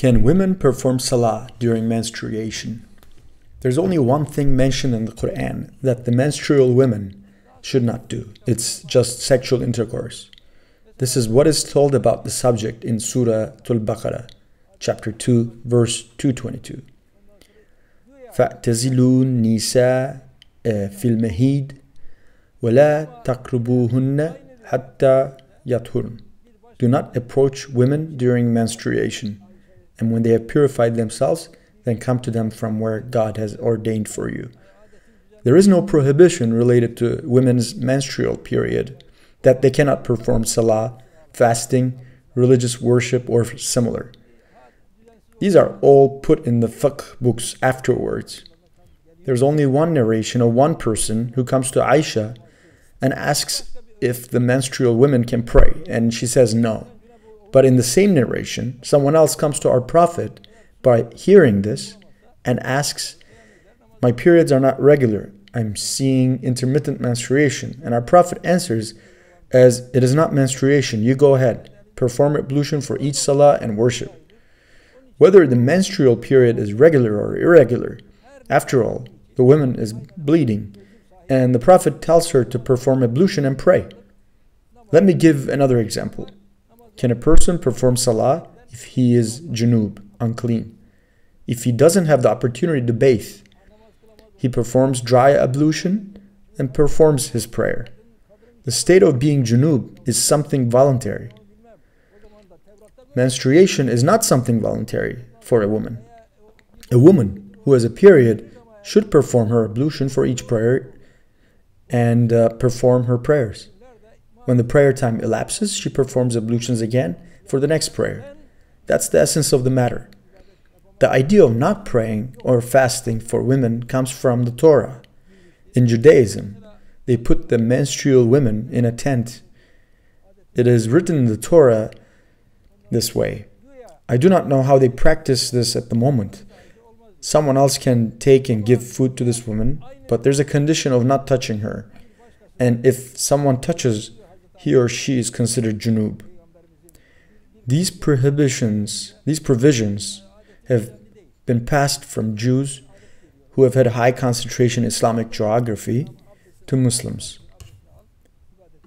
Can women perform Salah during menstruation? There's only one thing mentioned in the Qur'an that the menstrual women should not do. It's just sexual intercourse. This is what is told about the subject in Surah al-Baqarah, chapter 2, verse 222. fa'tezilû-nnisâe fi-lmehîd velâ takrabûhunne hattâ yathurn. Do not approach women during menstruation, and when they have purified themselves, then come to them from where God has ordained for you. There is no prohibition related to women's menstrual period that they cannot perform salah, fasting, religious worship, or similar. These are all put in the fiqh books afterwards. There's only one narration of one person who comes to Aisha and asks if the menstrual women can pray, and she says no. But in the same narration, someone else comes to our Prophet by hearing this and asks, "My periods are not regular. I'm seeing intermittent menstruation." And our Prophet answers, "As it is not menstruation, you go ahead, perform ablution for each salah and worship." Whether the menstrual period is regular or irregular, after all, the woman is bleeding, and the Prophet tells her to perform ablution and pray. Let me give another example. Can a person perform salah if he is junub, unclean? If he doesn't have the opportunity to bathe, he performs dry ablution and performs his prayer. The state of being junub is something voluntary. Menstruation is not something voluntary for a woman. A woman who has a period should perform her ablution for each prayer and perform her prayers. When the prayer time elapses, she performs ablutions again for the next prayer. That's the essence of the matter. The idea of not praying or fasting for women comes from the Torah. In Judaism, they put the menstrual women in a tent. It is written in the Torah this way. I do not know how they practice this at the moment. Someone else can take and give food to this woman, but there's a condition of not touching her. And if someone touches, he or she is considered junub. These provisions have been passed from Jews who have had a high concentration in Islamic geography to Muslims.